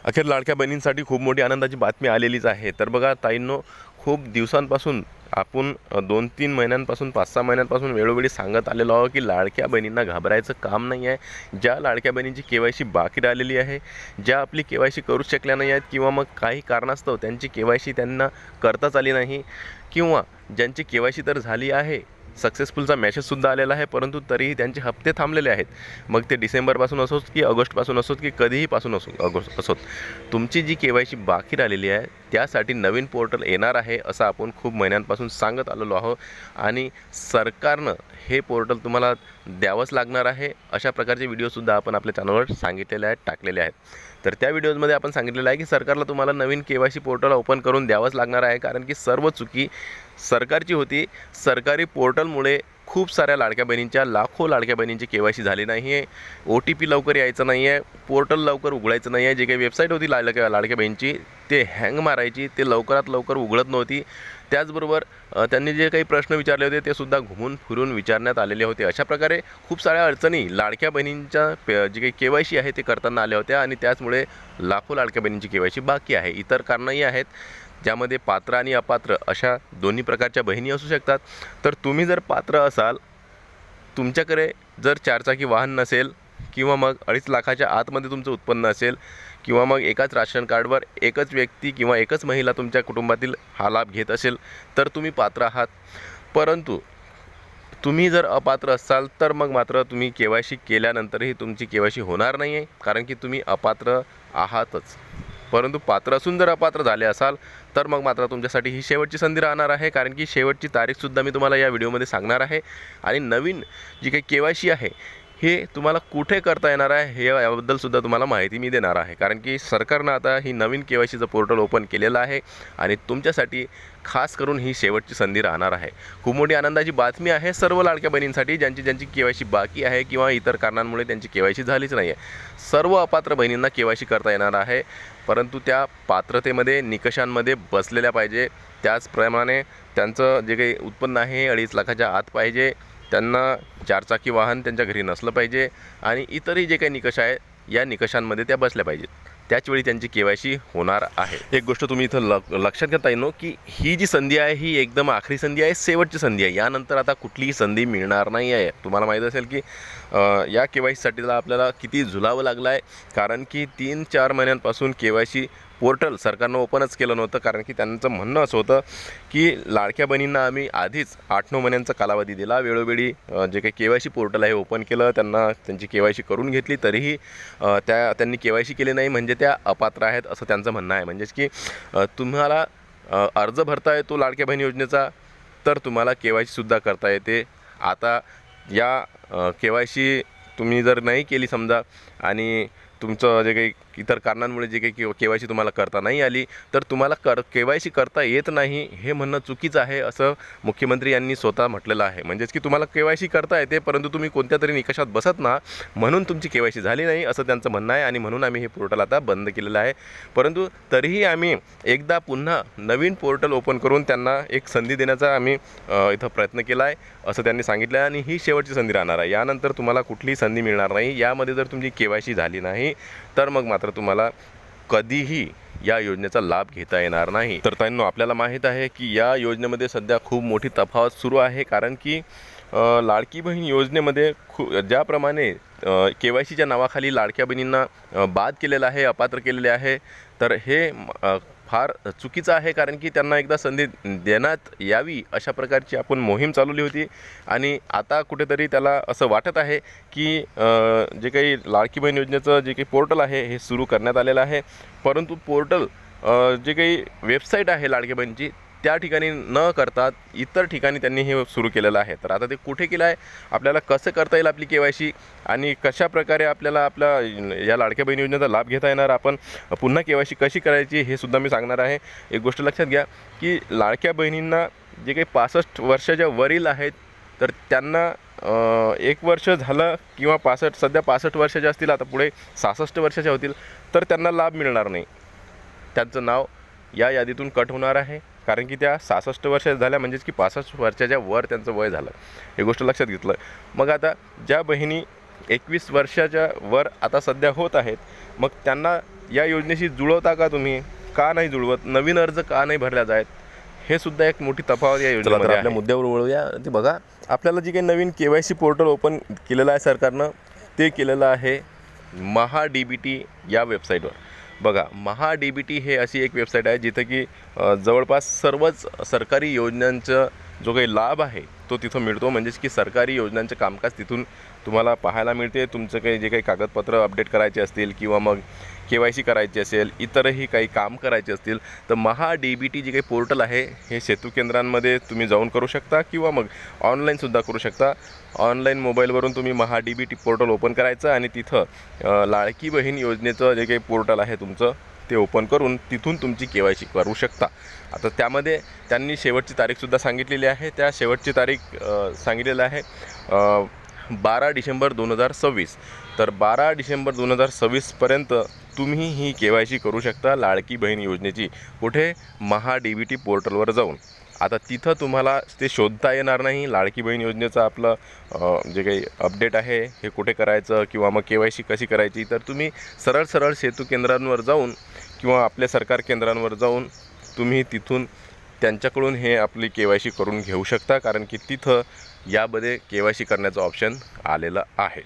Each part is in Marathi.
अखेर लाडक्या बहिणींसाठी खूप मोठी आनंदाची बातमी आलेलीच आहे। तर बघा ताईंनो, खूप दिवसांपासून आपण 2-3 महिन्यांपासून 5-6 महिन्यांपासून वेळोवेळी सांगत आलेलो आहोत की लाडक्या बहिणींना घाबरायचं काम नाही आहे। ज्या लाडक्या बहिणींची केवायसी बाकी राहिलेली आहे, ज्या आपली केवायसी करू शकल्या नाही आहेत किंवा मग काही कारणास्तव त्यांची केवायसी त्यांना करताच आली नाही, किंवा ज्यांची केवायसी तर झाली आहे, सक्सेसफुलचा मेसेजसुद्धा आलेला आहे, परंतु तरीही त्यांचे हप्ते थांबलेले आहेत। मग ते डिसेंबरपासून असोत की ऑगस्टपासून असोत की कधीहीपासून असोत, तुमची जी केवायसी बाकी राहिलेली आहे त्यासाठी नवीन पोर्टल येणार आहे असं आपण खूप महिन्यांपासून सांगत आलेलो आहोत, आणि सरकारनं हे पोर्टल तुम्हाला द्यावंच लागणार आहे अशा प्रकारचे व्हिडिओसुद्धा आपण आपल्या चॅनलवर सांगितलेले आहेत, टाकलेले आहेत। तर त्या व्हिडिओजमध्ये आपण सांगितलेलं आहे की सरकारला तुम्हाला नवीन केवायसी पोर्टल ओपन करून द्यावंच लागणार आहे, कारण की सर्व चुकी सरकारची होती। सरकारी पोर्टलमुळे खूप साऱ्या लाडक्या बहिणींच्या, लाखो लाडक्या बहिणींची केवायसी झाली नाही आहे, OTP लवकर यायचं नाही आहे, पोर्टल लवकर उघडायचं नाही आहे, जे काही वेबसाईट होती लाडक्या बहिणींची ते हँग मारायची, ते लवकरात लवकर उघडत नव्हती। त्याचबरोबर त्यांनी जे काही प्रश्न विचारले होते ते सुद्धा घुमून फिरून विचारण्यात आलेले होते। अशा प्रकारे खूप साऱ्या अडचणी लाडक्या बहिणींच्या जी काही केवायसी आहे ते करताना आल्या होत्या, आणि त्याचमुळे लाखो लाडक्या बहिणींची केवायसी बाकी आहे। इतर कारणंही आहेत, ज्यामध्ये पात्र आणि अपात्र अशा दोन्ही प्रकारच्या बहिणी असू शकतात। तर तुम्ही जर पात्र असाल, तुमच्याकडे जर 4 चाकी वाहन नसेल, किंवा मग 2.5 लाखाच्या आतमध्ये तुमचं उत्पन्न असेल, किंवा मग एकाच राशन कार्डवर एकच व्यक्ती किंवा एकच महिला तुमच्या कुटुंबातील हा लाभ घेत असेल, तर तुम्ही पात्र आहात। परंतु तुम्ही जर अपात्र असाल तर मग मात्र तुम्ही केवायसी केल्यानंतरही तुमची केवायसी होणार नाही आहे, कारण की तुम्ही अपात्र आहातच। परंतु पात्र असून जर अपात्र झाले असाल तर मग मात्र तुमच्यासाठी ही शेवटची संधी राहणार आहे, कारण की शेवटची तारीखसुद्धा मी तुम्हाला या व्हिडिओमध्ये सांगणार आहे। आणि नवीन जी काही केवायसी आहे हे तुम्हाला कुठे करता येणार आहे हे याबद्दलसुद्धा तुम्हाला माहिती मी देणार आहे, कारण की सरकारनं आता ही नवीन केवायसीचं पोर्टल ओपन केलेलं आहे, आणि तुमच्यासाठी खास करून ही शेवटची संधी राहणार आहे। खूप मोठी आनंदाची बातमी आहे सर्व लाडक्या बहिणींसाठी, ज्यांची केवायसी बाकी आहे किंवा इतर कारणांमुळे त्यांची केवायसी झालीच नाही आहे। सर्व अपात्र बहिणींना केवायसी करता येणार आहे, परंतु त्या पात्रतेमध्ये, निकषांमध्ये बसलेल्या पाहिजे। त्याचप्रमाणे त्यांचं जे काही उत्पन्न आहे 2.5 लाखाच्या आत पाहिजे, त्यांना 4 चाकी वाहन त्यांच्या घरी नसलं पाहिजे, आणि इतरही जे काही निकष आहे या निकषांमध्ये त्या बसल्या पाहिजेत, त्याचवेळी त्यांची केवायसी होणार आहे। एक गोष्ट तुम्ही इथं लक्षात घेता येईल की ही जी संधी आहे ही एकदम आखरी संधी आहे, शेवटची संधी आहे। यानंतर आता कुठलीही संधी मिळणार नाही आहे। तुम्हाला माहीत असेल की या केवायसीसाठी आपल्याला किती झुलावं लागलं आहे, कारण की 3-4 महिन्यांपासून केवायसी पोर्टल सरकारनं ओपनच केलं नव्हतं, कारण की त्यांचं म्हणणं असं होतं की लाडक्या बहिणींना आम्ही आधीच 8-9 महिन्यांचा कालावधी दिला, वेळोवेळी जे काही केवायसी पोर्टल आहे ओपन केलं, त्यांना त्यांची केवायसी करून घेतली, तरीही त्यांनी केवायसी केली नाही, म्हणजे त्या अपात्र आहेत असं त्यांचं म्हणणं आहे। म्हणजेच की तुम्हाला अर्ज भरता येतो लाडक्या बहीण योजनेचा, तर तुम्हाला केवायसीसुद्धा करता येते। आता या केवायसी तुम्ही जर नाही केली समजा, आणि तुमचं जे काही इतर कारणांमुळे जे काही केवायसी तुम्हाला करता नाही आली, तर तुम्हाला केवायसी करता येत नाही हे म्हणणं चुकीचं आहे, असं मुख्यमंत्री यांनी स्वतः म्हटलेलं आहे। म्हणजेच की तुम्हाला केवायसी करता येते, परंतु तुम्ही कोणत्या तरी निकषात बसत ना, म्हणून तुमची केवायसी झाली नाही असं त्यांचं म्हणणं आहे, आणि म्हणून आम्ही हे पोर्टल आता बंद केलेलं आहे। परंतु तरीही आम्ही एकदा पुन्हा नवीन पोर्टल ओपन करून त्यांना एक संधी देण्याचा आम्ही इथं प्रयत्न केला आहे असं त्यांनी सांगितलं आहे, आणि ही शेवटची संधी राहणार आहे। यानंतर तुम्हाला कुठलीही संधी मिळणार नाही। यामध्ये जर तुमची केवायसी झाली नाही तर मग मात्र तुम्हाला कधीही या योजनेचा लाभ घेता येणार नाही। तर ताईंनो, आपल्याला माहीत आहे की या योजनेमध्ये सध्या खूप मोठी तफावत सुरू आहे, कारण की लाडकी बहीण योजनेमध्ये ज्याप्रमाणे केवायसीच्या नावाखाली लाडक्या बहिणींना बाद केलेलं आहे, अपात्र केलेले आहे, तर हे फार चुकीचं आहे, कारण की त्यांना एकदा संधी देण्यात यावी अशा प्रकारची आपण मोहीम चालवली होती, आणि आता कुठेतरी त्याला असं वाटत आहे की जे काही लाडकी बहीण योजनेचं जे काही पोर्टल आहे हे सुरू करण्यात आलेलं आहे, परंतु पोर्टल जे काही वेबसाईट आहे लाडक्या बहिणीची त्या ठिकाणी न करता इतर ठिकाणी त्यांनी हे सुरू केलेलं आहे। तर आता ते कुठे केलं आहे, आपल्याला कसं करता येईल आपली केवायसी, आणि कशा प्रकारे आपल्याला आपल्या या लाडक्या बहीण योजनेचा लाभ घेता येणार, आपण पुन्हा केवायसी कशी करायची हे सुद्धा मी सांगणार आहे। एक गोष्ट लक्षात घ्या की लाडक्या बहिणींना जे काही 65 वर्षाच्या वरील आहेत, तर त्यांना 1 वर्ष झालं किंवा 65, सध्या 65 वर्षाच्या असतील, आता पुढे 66 वर्षाच्या होतील, तर त्यांना लाभ मिळणार नाही। त्यांचं नाव या यादीतून कट होणार आहे, कारण की त्या 66 वर्ष झाल्या, म्हणजेच की 65 वर्षाच्या वर त्यांचं वय झालं, ही गोष्ट लक्षात घेतलं। मग आता ज्या बहिणी 21 वर्षाच्या वर आता सध्या होत आहेत, मग त्यांना या योजनेशी जुळवता का तुम्ही? का नाही जुळवत? नवीन अर्ज का नाही भरल्या जात? हे सुद्धा एक मोठी तफावत या योजनेमध्ये आहे. आपल्या मुद्द्यावर वळूया. ते बघा, आपल्याला जी काही नवीन KYC पोर्टल ओपन केलेलं आहे सरकारनं, ते केलेलं आहे महा-DBT या वेबसाईटवर. बघा, महा-DBT हे अशी एक वेबसाईट आहे जिथं की जवळपास सर्वच सरकारी योजनांचा जो काही लाभ आहे तो तिथं मिळतो. म्हणजेच की सरकारी योजनांचे कामकाज तिथून तुम्हाला पाहायला मिळते. तुमचं काही जे काही कागदपत्र अपडेट करायचे असतील किंवा मग KYC करायची असेल, इतरही काही काम करायचे असतील, तर महा-DBT जे काही पोर्टल आहे हे सेतू केंद्रांमध्ये तुम्ही जाऊन करू शकता किंवा मग ऑनलाईनसुद्धा करू शकता. ऑनलाईन मोबाईलवरून तुम्ही महा-DBT पोर्टल ओपन करायचं आणि तिथं लाडकी बहीण योजनेचं जे काही पोर्टल आहे तुमचं ते ओपन करून तिथून तुमची KYC करू शकता. आता त्यामध्ये त्यांनी शेवटची तारीखसुद्धा सांगितलेली आहे. त्या शेवटची तारीख सांगितलेलं आहे 12 डिसेंबर 2026. तर 12 डिसेंबर 2026पर्यंत तुम्ही ही KYC करू शकता लाडकी बहीण योजनेची. कुठे? महा-DBT पोर्टलवर जाऊन. आता तिथं तुम्हाला ते शोधता येणार नाही लाडकी बहीण योजनेचं आपलं जे काही अपडेट आहे हे कुठे करायचं किंवा मग KYC कशी करायची. तर तुम्ही सरळ सेतू केंद्रांवर जाऊन किंवा आपल्या सरकार केंद्रांवर जाऊन तुम्ही तिथून त्यांच्याकडून हे आपली KYC करून घेऊ शकता, कारण की तिथं यामध्ये KYC करण्याचं ऑप्शन आलेलं आहे.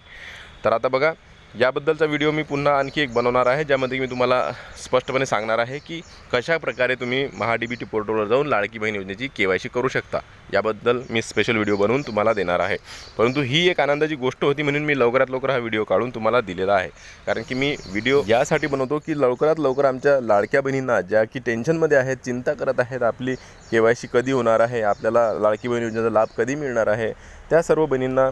तर आता बघा, याबद्दलचा व्हिडिओ मी पुन्हा आणखी एक बनवणार आहे, ज्यामध्ये मी तुम्हाला स्पष्टपणे सांगणार आहे की कशा प्रकारे तुम्ही महा-DBT पोर्टलवर जाऊन लाडकी बहीण योजनेची KYC करू शकता. याबद्दल मी स्पेशल व्हिडिओ बनवून तुम्हाला देणार आहे. परंतु ही एक आनंदाची गोष्ट होती म्हणून मी लवकरात लवकर हा व्हिडिओ काढून तुम्हाला दिलेला आहे. कारण की मी व्हिडिओ यासाठी बनवतो की लवकरात लवकर आमच्या लाडक्या बहिणींना, ज्या की टेन्शनमध्ये आहेत, चिंता करत आहेत आपली KYC कधी होणार आहे, आपल्याला लाडकी बहीण योजनेचा लाभ कधी मिळणार आहे, त्या सर्व बहिणींना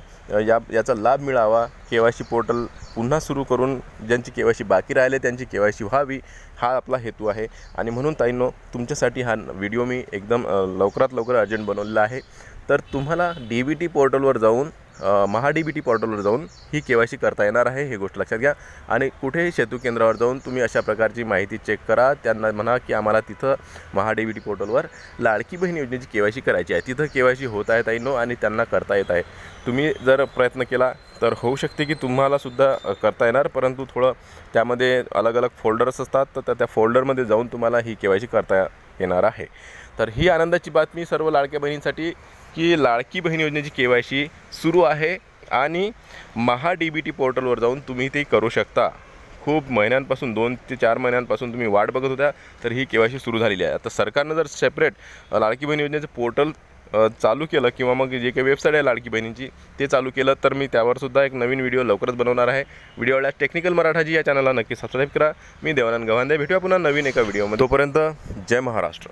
याचा लाभ मिळावा. KYC पोर्टल पुन्हा सुरू करून ज्यांची KYC बाकी राहिले त्यांची KYC व्हावी, हा आपला हेतू आहे. आणि म्हणून ताईंनो, तुमच्यासाठी हा व्हिडिओ मी एकदम लवकरात लवकर अर्जंट बनवलेला आहे. तर तुम्हाला DBT पोर्टलवर जाऊन महा-DBT पोर्टलवर जाऊन ही KYC करता येणार आहे, ही गोष्ट लक्षात घ्या. आणि कुठेही सेतू केंद्रावर जाऊन तुम्ही अशा प्रकारची माहिती चेक करा. त्यांना म्हणा की आम्हाला तिथं महा-DBT पोर्टलवर लाडकी बहीण योजनेची KYC करायची आहे. तिथं KYC होत आहे ताईंनो आणि त्यांना करता येत आहे. तुम्ही जर प्रयत्न केला तर होऊ शकते की तुम्हालासुद्धा करता येणार, परंतु थोडं त्यामध्ये अलग अलग फोल्डर्स असतात, तर त्या फोल्डरमध्ये जाऊन तुम्हाला ही KYC करता येणार आहे. तर ही आनंदाची बातमी सर्व लाडक्या बहिणींसाठी की लाडकी बहीण योजनेची KYC सुरू आहे आणि महा-DBT पोर्टलवर जाऊन तुम्ही ते करू शकता. खूप महिन्यांपासून 2 ते 4 महिन्यांपासून तुम्ही वाट बघत होत्या, तर ही KYC सुरू झालेली आहे. आता सरकारनं जर सेपरेट लाडकी बहीण योजनेचं पोर्टल चालू केलं किंवा मग जे काही वेबसाईट आहे लाडकी बहिणींची ते चालू केलं, तर मी त्यावरसुद्धा एक नवीन व्हिडिओ लवकरच बनवणार आहे. व्हिडिओला टेक्निकल मराठाजी या चॅनलला नक्की सबस्क्राईब करा. मी देवानंद गव्हांदे. भेटूया पुन्हा नवीन एका व्हिडिओमध्ये. तोपर्यंत जय महाराष्ट्र.